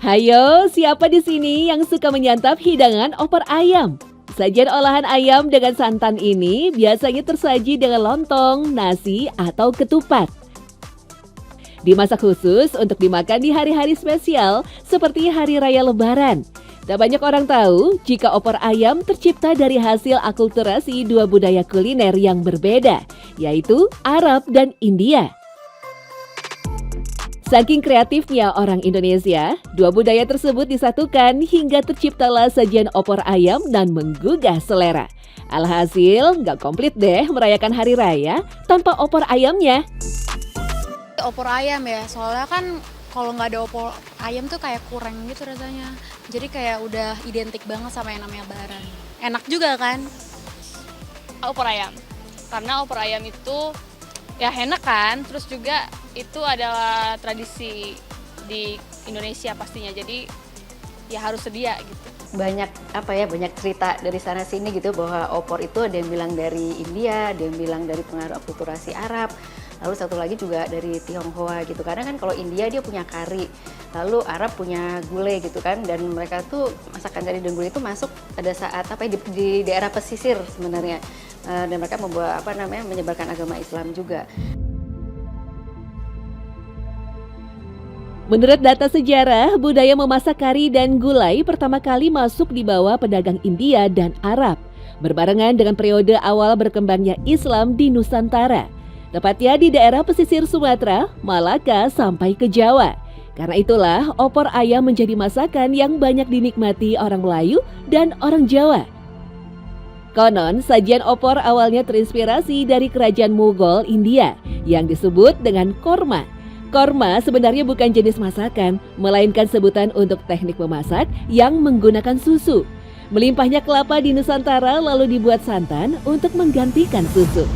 Hayo, siapa di sini yang suka menyantap hidangan opor ayam? Sajian olahan ayam dengan santan ini biasanya tersaji dengan lontong, nasi, atau ketupat. Dimasak khusus untuk dimakan di hari-hari spesial seperti Hari Raya Lebaran. Tak banyak orang tahu jika opor ayam tercipta dari hasil akulturasi dua budaya kuliner yang berbeda, yaitu Arab dan India. Saking kreatifnya orang Indonesia, dua budaya tersebut disatukan hingga terciptalah sajian opor ayam dan menggugah selera. Alhasil, nggak komplit deh merayakan hari raya tanpa opor ayamnya. Opor ayam ya, soalnya kan kalau nggak ada opor ayam tuh kayak kurang gitu rasanya. Jadi kayak udah identik banget sama yang namanya lebaran. Enak juga kan? Opor ayam, karena opor ayam itu ya enak kan, terus juga itu adalah tradisi di Indonesia pastinya, jadi ya harus sedia gitu. Banyak cerita dari sana sini gitu bahwa opor itu ada yang bilang dari India, ada yang bilang dari pengaruh akulturasi Arab, lalu satu lagi juga dari Tionghoa gitu. Karena kan kalau India dia punya kari, lalu Arab punya gulai gitu kan, dan mereka tuh masakan kari dan gulai itu masuk pada saat di daerah pesisir sebenarnya, dan mereka membawa menyebarkan agama Islam juga. Menurut data sejarah, budaya memasak kari dan gulai pertama kali masuk di bawah pedagang India dan Arab, berbarengan dengan periode awal berkembangnya Islam di Nusantara, tepatnya di daerah pesisir Sumatera, Malaka, sampai ke Jawa. Karena itulah opor ayam menjadi masakan yang banyak dinikmati orang Melayu dan orang Jawa. Konon, sajian opor awalnya terinspirasi dari kerajaan Mughal India yang disebut dengan korma. Korma sebenarnya bukan jenis masakan, melainkan sebutan untuk teknik memasak yang menggunakan susu. Melimpahnya kelapa di Nusantara lalu dibuat santan untuk menggantikan susu.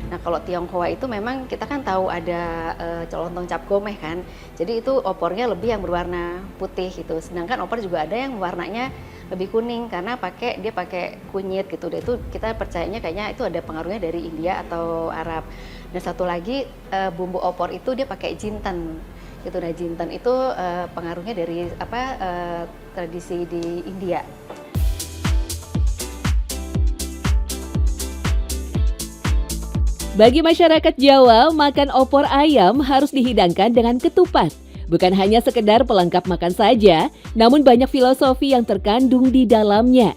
Nah kalau Tionghoa itu memang kita kan tahu ada lontong cap gomeh kan, jadi itu opornya lebih yang berwarna putih gitu. Sedangkan opor juga ada yang warnanya lebih kuning karena dia pakai kunyit gitu. Itu kita percayanya kayaknya itu ada pengaruhnya dari India atau Arab. Dan satu lagi bumbu opor itu dia pakai jinten gitu. Nah jinten itu pengaruhnya dari tradisi di India. Bagi masyarakat Jawa, makan opor ayam harus dihidangkan dengan ketupat. Bukan hanya sekedar pelengkap makan saja, namun banyak filosofi yang terkandung di dalamnya.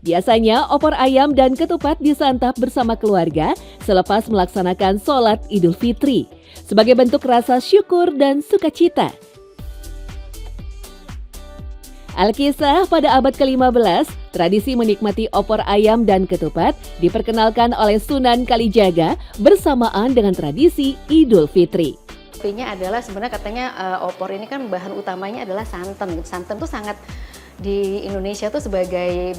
Biasanya opor ayam dan ketupat disantap bersama keluarga selepas melaksanakan sholat Idul Fitri, sebagai bentuk rasa syukur dan sukacita. Alkisah pada abad ke-15, tradisi menikmati opor ayam dan ketupat diperkenalkan oleh Sunan Kalijaga bersamaan dengan tradisi Idul Fitri. Intinya adalah sebenarnya katanya opor ini kan bahan utamanya adalah santan. Santan tuh sangat di Indonesia tuh sebagai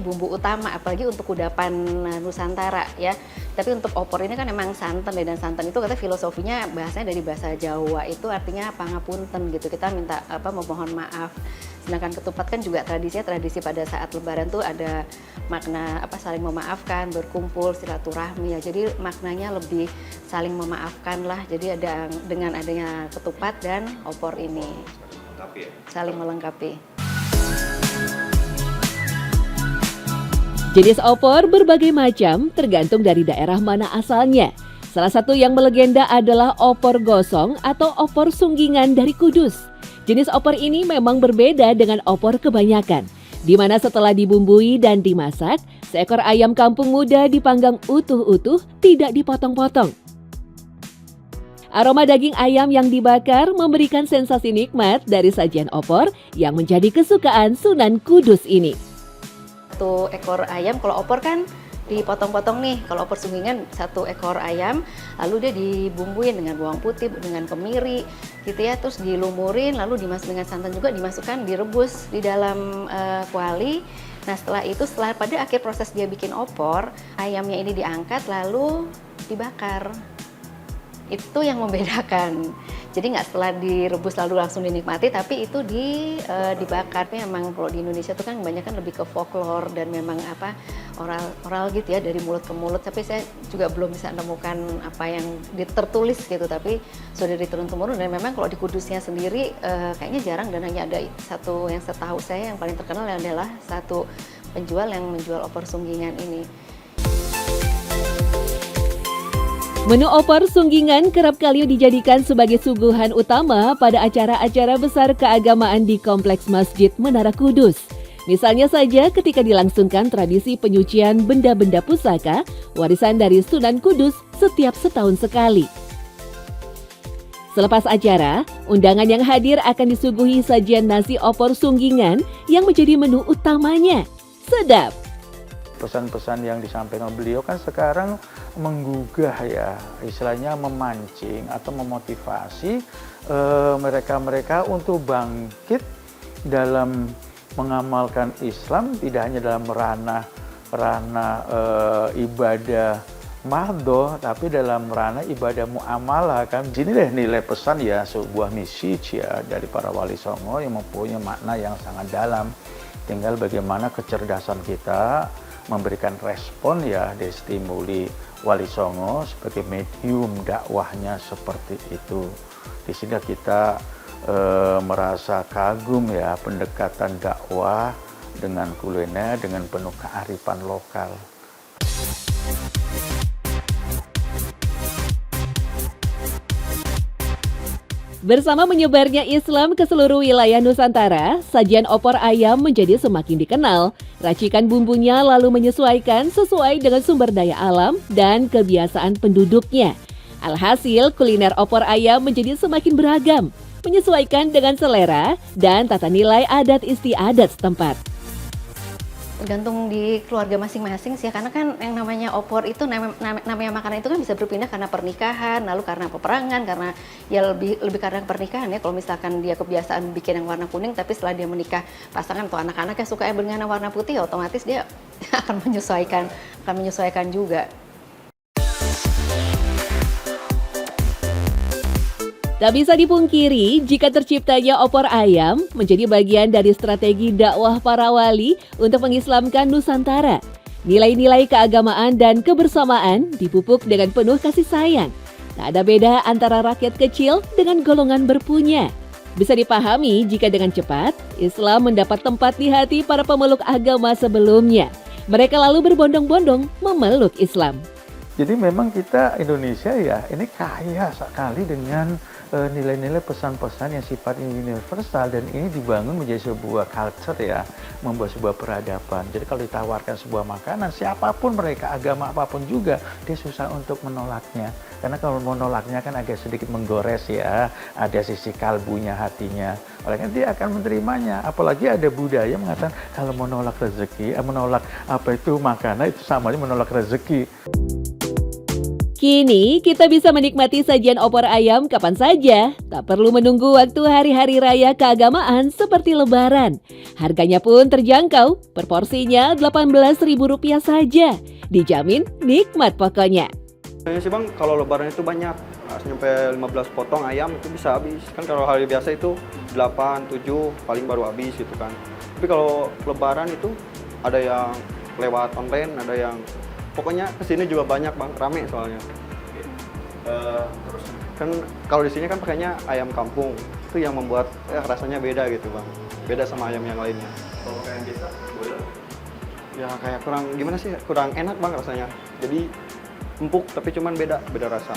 bumbu utama, apalagi untuk kudapan Nusantara ya. Tapi untuk opor ini kan memang santan ya, dan santan itu katanya filosofinya bahasanya dari bahasa Jawa itu artinya pangapunten gitu. Kita minta memohon maaf. Sedangkan ketupat kan juga tradisi pada saat Lebaran tuh ada makna saling memaafkan, berkumpul, silaturahmi ya. Jadi maknanya lebih saling memaafkan lah. Jadi ada dengan adanya ketupat dan opor ini saling melengkapi. Jenis opor berbagai macam tergantung dari daerah mana asalnya. Salah satu yang melegenda adalah opor gosong atau opor sunggingan dari Kudus. Jenis opor ini memang berbeda dengan opor kebanyakan, di mana setelah dibumbui dan dimasak, seekor ayam kampung muda dipanggang utuh-utuh, tidak dipotong-potong. Aroma daging ayam yang dibakar memberikan sensasi nikmat dari sajian opor yang menjadi kesukaan Sunan Kudus ini. Satu ekor ayam, kalau opor kan dipotong-potong nih. Kalau opor sunggingan satu ekor ayam, lalu dia dibumbuin dengan bawang putih, dengan kemiri gitu ya, terus dilumurin, lalu dimasuk dengan santan juga, dimasukkan, direbus di dalam kuali. Nah setelah pada akhir proses dia bikin opor, ayamnya ini diangkat lalu dibakar. Itu yang membedakan. Jadi nggak setelah direbus lalu langsung dinikmati, tapi itu dibakar. Tapi memang kalau di Indonesia itu kan kebanyakan lebih ke folklore dan memang apa oral gitu ya, dari mulut ke mulut. Tapi saya juga belum bisa menemukan apa yang tertulis gitu, tapi sudah diturun temurun. Dan memang kalau di Kudusnya sendiri kayaknya jarang, dan hanya ada satu yang setahu saya yang paling terkenal adalah satu penjual yang menjual opor sunggingan ini. Menu opor sunggingan kerap kali dijadikan sebagai suguhan utama pada acara-acara besar keagamaan di Kompleks Masjid Menara Kudus. Misalnya saja ketika dilangsungkan tradisi penyucian benda-benda pusaka warisan dari Sunan Kudus setiap setahun sekali. Selepas acara, undangan yang hadir akan disuguhi sajian nasi opor sunggingan yang menjadi menu utamanya. Sedap! Pesan-pesan yang disampaikan beliau kan sekarang menggugah ya, istilahnya memancing atau memotivasi mereka-mereka untuk bangkit dalam mengamalkan Islam, tidak hanya dalam ranah ibadah mahdoh, tapi dalam ranah ibadah muamalah kan. Jadi deh nilai pesan ya, sebuah misi ya dari para wali songo yang mempunyai makna yang sangat dalam. Tinggal bagaimana kecerdasan kita memberikan respon ya, distimuli wali songo sebagai medium dakwahnya seperti itu. Di sini kita merasa kagum ya pendekatan dakwah dengan kuliner dengan penuh kearifan lokal. Bersama menyebarnya Islam ke seluruh wilayah Nusantara, sajian opor ayam menjadi semakin dikenal. Racikan bumbunya lalu menyesuaikan sesuai dengan sumber daya alam dan kebiasaan penduduknya. Alhasil, kuliner opor ayam menjadi semakin beragam, menyesuaikan dengan selera dan tata nilai adat istiadat setempat. Tergantung di keluarga masing-masing sih, karena kan yang namanya opor itu namanya makanan itu kan bisa berpindah karena pernikahan, lalu karena peperangan, karena ya lebih karena pernikahan ya. Kalau misalkan dia kebiasaan bikin yang warna kuning, tapi setelah dia menikah pasangan atau anak-anaknya suka yang dengan warna putih, ya otomatis dia akan menyesuaikan juga. Tak bisa dipungkiri jika terciptanya opor ayam menjadi bagian dari strategi dakwah para wali untuk mengislamkan Nusantara. Nilai-nilai keagamaan dan kebersamaan dipupuk dengan penuh kasih sayang. Tak ada beda antara rakyat kecil dengan golongan berpunya. Bisa dipahami jika dengan cepat Islam mendapat tempat di hati para pemeluk agama sebelumnya. Mereka lalu berbondong-bondong memeluk Islam. Jadi memang kita Indonesia ya ini kaya sekali dengan nilai-nilai pesan-pesan yang sifatnya universal, dan ini dibangun menjadi sebuah culture ya, membuat sebuah peradaban. Jadi kalau ditawarkan sebuah makanan, siapapun mereka, agama apapun juga, dia susah untuk menolaknya. Karena kalau menolaknya kan agak sedikit menggores ya, ada sisi kalbunya, hatinya. Oleh karena dia akan menerimanya. Apalagi ada budaya mengatakan kalau menolak rezeki, menolak apa itu makanan, itu sama aja menolak rezeki. Kini kita bisa menikmati sajian opor ayam kapan saja. Tak perlu menunggu waktu hari-hari raya keagamaan seperti Lebaran. Harganya pun terjangkau, per porsinya Rp18.000 saja. Dijamin nikmat pokoknya. Kayaknya sih Bang, kalau Lebaran itu banyak, sampai 15 potong ayam itu bisa habis. Kan kalau hari biasa itu 8, 7 paling baru habis gitu kan. Tapi kalau Lebaran itu ada yang lewat online, ada yang pokoknya kesini juga banyak Bang, rame soalnya. Terus kan kalau di sini kan pakainya ayam kampung, itu yang membuat rasanya beda gitu Bang, beda sama ayam yang lainnya. Kalau kayak biasa, boleh? Ya kayak kurang gimana sih, kurang enak Bang rasanya. Jadi empuk tapi cuman beda rasa.